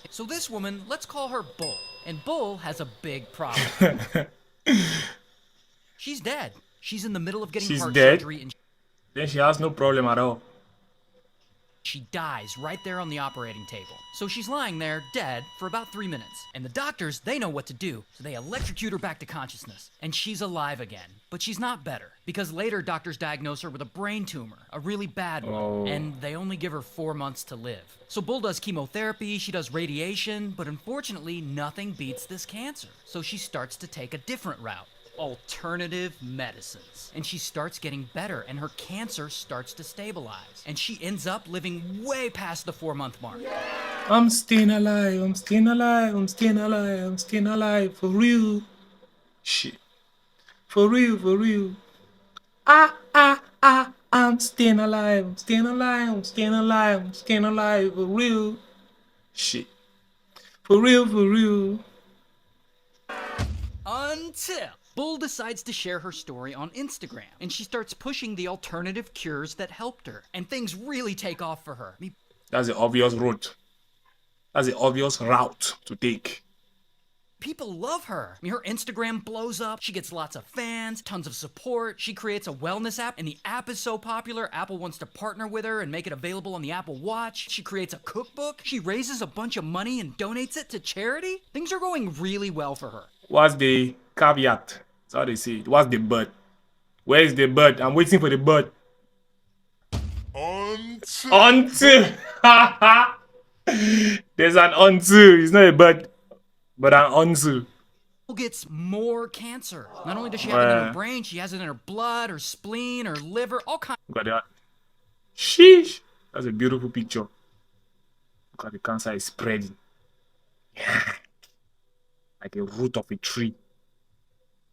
So this woman, let's call her Bull. And Bull has a big problem. She's dead. She's in the middle of getting She's heart dead. surgery and Then she has no problem at all. she dies right there on the operating table. So she's lying there, dead, for about 3 minutes. And the doctors, they know what to do, so they electrocute her back to consciousness. And she's alive again. But she's not better, because later doctors diagnose her with a brain tumor, a really bad one. Oh. And they only give her 4 months to live. So Bull does chemotherapy, she does radiation, but unfortunately, nothing beats this cancer. So she starts to take a different route. Alternative medicines. And she starts getting better, and her cancer starts to stabilize. And she ends up living way past the 4-month mark. I'm staying alive, I'm staying alive, I'm staying alive, I'm staying alive, for real. Shit. For real, for real. I'm staying alive, I'm staying alive, I'm staying alive, I'm staying alive, for real. Shit. For real, for real. Until Bull decides to share her story on Instagram, and she starts pushing the alternative cures that helped her, and things really take off for her. That's the obvious route. That's the obvious route to take. People love her. Her Instagram blows up. She gets lots of fans, tons of support. She creates a wellness app, and the app is so popular, Apple wants to partner with her and make it available on the Apple Watch. She creates a cookbook. She raises a bunch of money and donates it to charity. Things are going really well for her. What's the caveat? That's how they say it. What's the but? Where is the but? I'm waiting for the but. Until. There's an until. It's not a but an until. Gets more cancer. Not only does she have it in her brain, she has it in her blood, her spleen, her liver, all kinds. Look at that. Sheesh. That's a beautiful picture. Look at the cancer is spreading. Yeah. Like a root of a tree.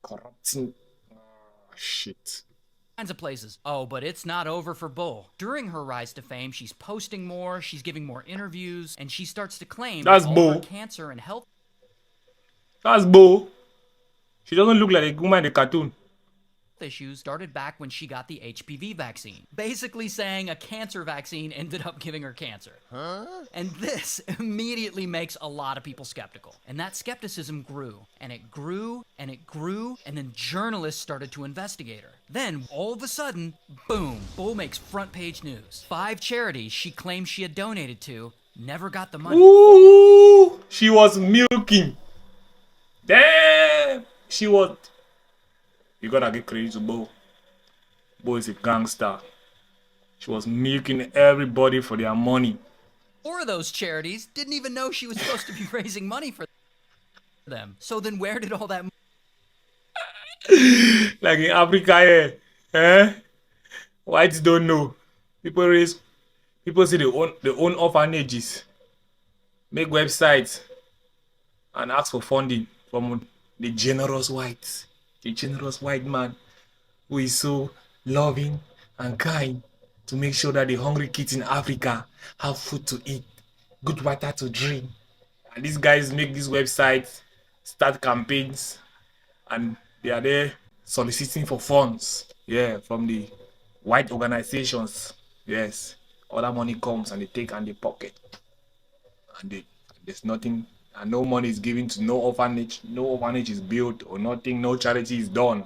Corrupting. Oh, shit. Kinds of places. Oh, but it's not over for Bull. During her rise to fame, she's posting more, she's giving more interviews, and she starts to claim That's all Bull. her cancer and health. That's Bull. She doesn't look like a woman in the cartoon. Issues started back when she got the HPV vaccine. Basically saying a cancer vaccine ended up giving her cancer. And this immediately makes a lot of people skeptical. And that skepticism grew, and it grew, and it grew, and then journalists started to investigate her. Then, all of a sudden, boom, Bull makes front page news. 5 charities she claimed she had donated to never got the money. Ooh, she was milking. Damn, she was. You gotta get credit to Bo. Bo is a gangster. She was milking everybody for their money. 4 of those charities didn't even know she was supposed to be raising money for them. So then where did all that like in Africa, whites don't know. People say they own orphanages, make websites, and ask for funding from the generous whites. The generous white man who is so loving and kind to make sure that the hungry kids in Africa have food to eat, good water to drink. And these guys make these websites, start campaigns, and they are there soliciting for funds. Yeah, from the white organizations. Yes. All that money comes and they take and they pocket. And there's nothing. And no money is given to no orphanage is built or nothing, no charity is done.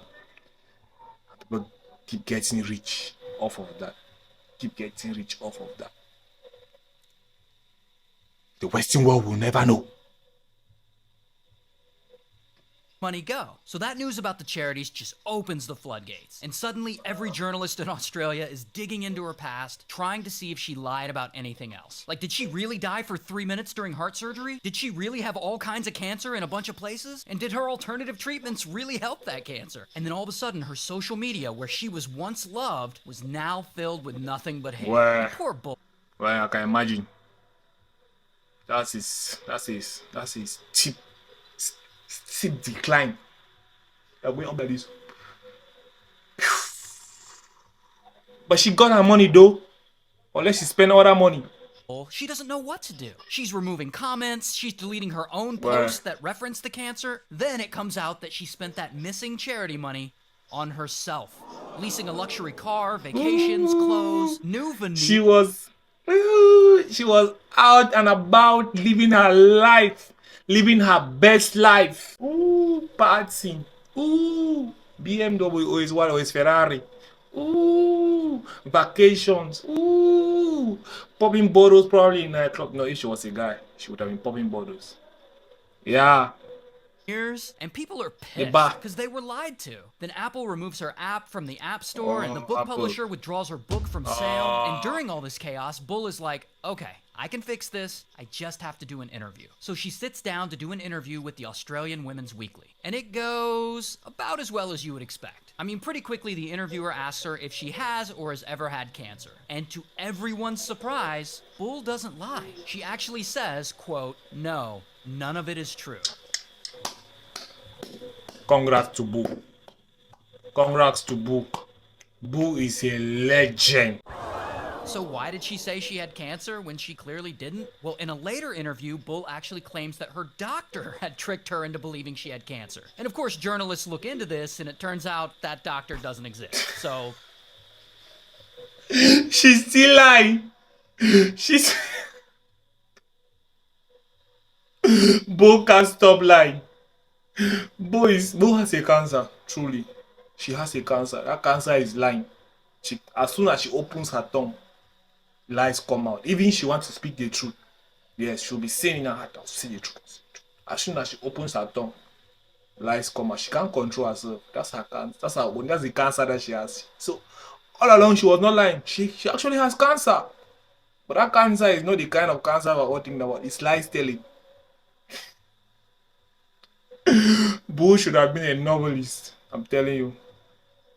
People keep getting rich off of that. Keep getting rich off of that. The Western world will never know. money go? So that news about the charities just opens the floodgates. And suddenly every journalist in Australia is digging into her past, trying to see if she lied about anything else. Like, did she really die for 3 minutes during heart surgery? Did she really have all kinds of cancer in a bunch of places? And did her alternative treatments really help that cancer? And then all of a sudden, her social media, where she was once loved, was now filled with nothing but hate. Well, Poor Bull. Well, I can imagine. That's his steep decline. That went up like this. But she got her money though. Unless she spent all that money. She doesn't know what to do. She's removing comments, she's deleting her own Well, posts that reference the cancer. Then it comes out that she spent that missing charity money on herself. Leasing a luxury car, vacations, clothes, new veneer. She was Ooh, she was out and about living her life, living her best life. Ooh, partying. Ooh, BMW or his what or his Ferrari. Ooh, vacations. Ooh, popping bottles probably in nightclub. No, if she was a guy, she would have been popping bottles. Yeah, years, and people are the pissed bar. because they were lied to. Then Apple removes her app from the App Store, and the Oh, book Apple. publisher withdraws her book from sale. And during all this chaos, Bull is like, okay, I can fix this. I just have to do an interview. So she sits down to do an interview with the Australian Women's Weekly. And it goes about as well as you would expect. I mean, pretty quickly, the interviewer asks her if she has or has ever had cancer. And to everyone's surprise, Bull doesn't lie. She actually says, quote, no, none of it is true. Congrats to Boo. Congrats to Boo. Boo is a legend. So why did she say she had cancer when she clearly didn't? Well, in a later interview, Bull actually claims that her doctor had tricked her into believing she had cancer. And of course, journalists look into this, and it turns out that doctor doesn't exist. So She's still lying. She's Bo can't stop lying. Bo has a cancer, truly. She has a cancer. That cancer is lying. As soon as she opens her tongue, lies come out. Even if she wants to speak the truth, yes, she'll be saying in her heart, I'll see the truth. As soon as she opens her tongue, lies come out. She can't control herself. That's her cancer. That's the cancer that she has. So all along she was not lying. She actually has cancer. But that cancer is not the kind of cancer we're all thinking about. It's lies telling. Boo should have been a novelist. I'm telling you.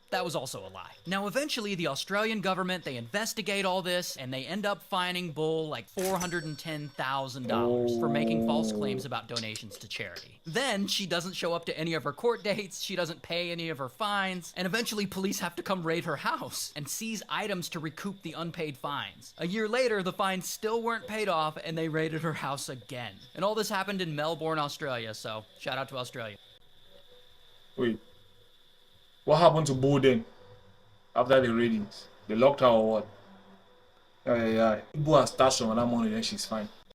that was also a lie. Now, eventually, the Australian government, they investigate all this, and they end up fining Bull like $410,000 for making false claims about donations to charity. Then, she doesn't show up to any of her court dates, she doesn't pay any of her fines, and eventually police have to come raid her house and seize items to recoup the unpaid fines. A year later, the fines still weren't paid off, and they raided her house again. And all this happened in Melbourne, Australia, so shout out to Australia. Wait. What happened to Boo then? After the ratings? They locked her or what? Yeah. Boo has stashed some of that money, then she's fine.